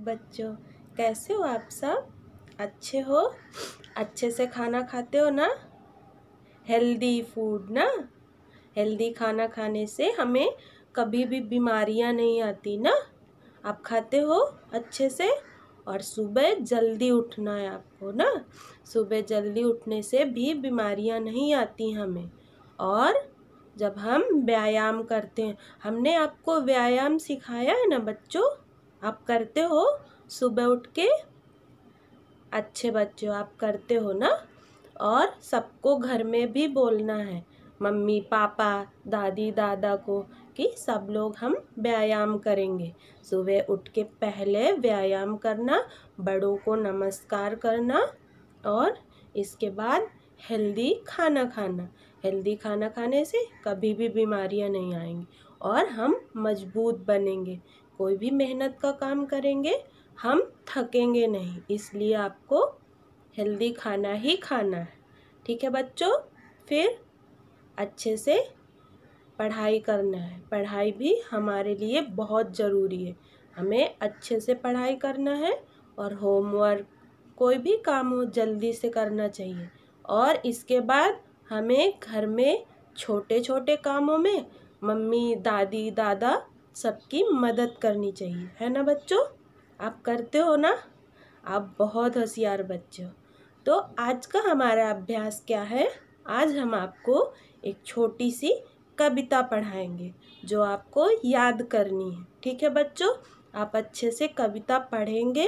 बच्चों, कैसे हो आप सब? अच्छे हो? अच्छे से खाना खाते हो ना? हेल्दी फूड ना? हेल्दी खाना खाने से हमें कभी भी बीमारियां नहीं आती ना। आप खाते हो अच्छे से? और सुबह जल्दी उठना है आपको ना। सुबह जल्दी उठने से भी बीमारियां नहीं आती हमें। और जब हम व्यायाम करते हैं, हमने आपको व्यायाम सिखाया है ना बच्चों? आप करते हो सुबह उठ के? अच्छे बच्चों, आप करते हो ना। और सबको घर में भी बोलना है, मम्मी पापा दादी दादा को, कि सब लोग हम व्यायाम करेंगे। सुबह उठ के पहले व्यायाम करना, बड़ों को नमस्कार करना, और इसके बाद हेल्दी खाना खाना। हेल्दी खाना खाने से कभी भी बीमारियां नहीं आएंगी और हम मजबूत बनेंगे। कोई भी मेहनत का काम करेंगे हम थकेंगे नहीं। इसलिए आपको हेल्दी खाना ही खाना है, ठीक है बच्चों? फिर अच्छे से पढ़ाई करना है। पढ़ाई भी हमारे लिए बहुत ज़रूरी है। हमें अच्छे से पढ़ाई करना है और होमवर्क, कोई भी काम हो जल्दी से करना चाहिए। और इसके बाद हमें घर में छोटे छोटे कामों में मम्मी दादी दादा सबकी मदद करनी चाहिए, है ना बच्चों? आप करते हो ना? आप बहुत होशियार बच्चे हो। तो आज का हमारा अभ्यास क्या है? आज हम आपको एक छोटी सी कविता पढ़ाएंगे जो आपको याद करनी है, ठीक है बच्चों? आप अच्छे से कविता पढ़ेंगे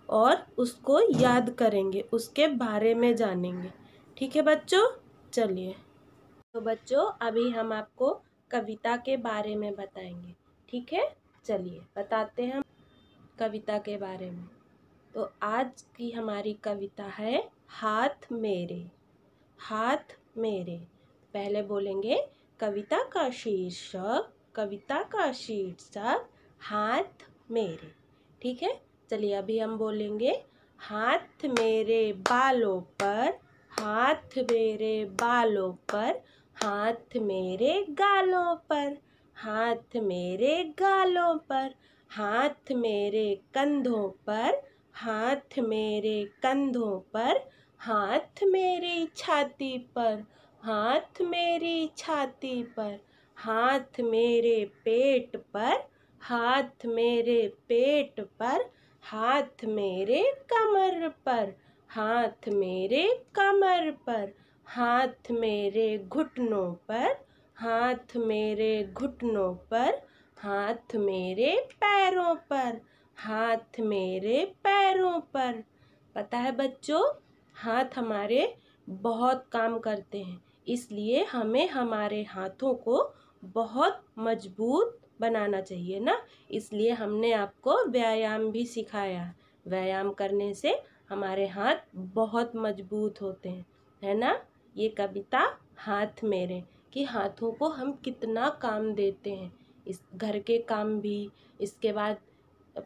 और उसको याद करेंगे, उसके बारे में जानेंगे, ठीक है बच्चों? चलिए, तो बच्चों अभी हम आपको कविता के बारे में बताएंगे, ठीक है? चलिए बताते हैं हम कविता के बारे में। तो आज की हमारी कविता है हाथ मेरे। हाथ मेरे, पहले बोलेंगे कविता का शीर्षक। कविता का शीर्षक हाथ मेरे, ठीक है? चलिए अभी हम बोलेंगे हाथ मेरे बालों पर, हाथ मेरे बालों पर, हाथ मेरे गालों पर, हाथ मेरे गालों पर, हाथ मेरे कंधों पर, हाथ मेरे कंधों पर, हाथ मेरी छाती पर, हाथ मेरी छाती पर, हाथ मेरे पेट पर, हाथ मेरे पेट पर, हाथ मेरे कमर पर, हाथ मेरे कमर पर, हाथ मेरे घुटनों पर, हाथ मेरे घुटनों पर, हाथ मेरे पैरों पर, हाथ मेरे पैरों पर। पता है बच्चों, हाथ हमारे बहुत काम करते हैं, इसलिए हमें हमारे हाथों को बहुत मजबूत बनाना चाहिए ना। इसलिए हमने आपको व्यायाम भी सिखाया। व्यायाम करने से हमारे हाथ बहुत मजबूत होते हैं, है ना? ये कविता हाथ मेरे, कि हाथों को हम कितना काम देते हैं। इस घर के काम भी, इसके बाद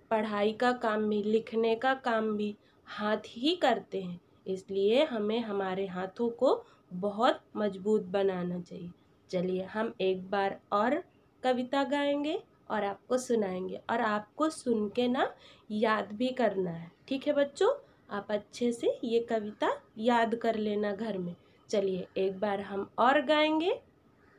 पढ़ाई का काम भी, लिखने का काम भी हाथ ही करते हैं। इसलिए हमें हमारे हाथों को बहुत मजबूत बनाना चाहिए। चलिए हम एक बार और कविता गाएंगे और आपको सुनाएंगे, और आपको सुन के ना याद भी करना है, ठीक है बच्चों? आप अच्छे से ये कविता याद कर लेना घर में। चलिए एक बार हम और गाएंगे,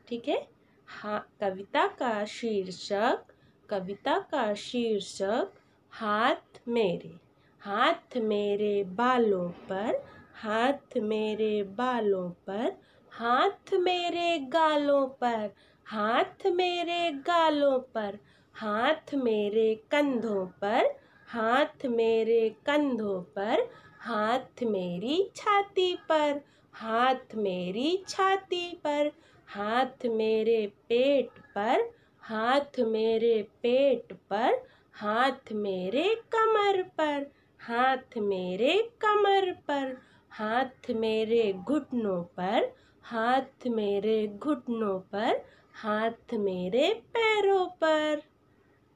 ठीक है? हाँ, कविता का शीर्षक, कविता का शीर्षक हाथ मेरे। हाथ मेरे बालों पर, हाथ मेरे बालों पर, हाथ मेरे गालों पर, हाथ मेरे गालों पर, हाथ मेरे कंधों पर, हाथ मेरे कंधों पर, हाथ मेरी छाती पर, हाथ मेरी छाती पर, हाथ मेरे पेट पर, हाथ मेरे पेट पर, हाथ मेरे कमर पर, हाथ मेरे कमर पर, हाथ मेरे घुटनों पर, हाथ मेरे घुटनों पर, हाथ मेरे पैरों पर।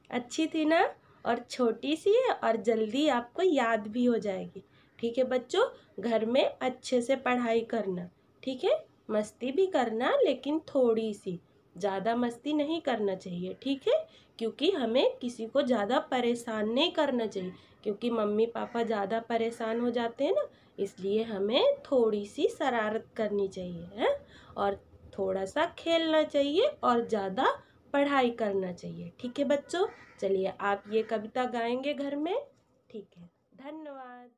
अच्छी थी ना? और छोटी सी है और जल्दी आपको याद भी हो जाएगी, ठीक है बच्चों? घर में अच्छे से पढ़ाई करना, ठीक है? मस्ती भी करना, लेकिन थोड़ी सी, ज़्यादा मस्ती नहीं करना चाहिए, ठीक है? क्योंकि हमें किसी को ज़्यादा परेशान नहीं करना चाहिए, क्योंकि मम्मी पापा ज़्यादा परेशान हो जाते हैं ना, इसलिए हमें थोड़ी सी शरारत करनी चाहिए है, और थोड़ा सा खेलना चाहिए और ज़्यादा पढ़ाई करना चाहिए। ठीक है बच्चों, चलिए आप ये कविता गाएंगे घर में। ठीक है, धन्यवाद।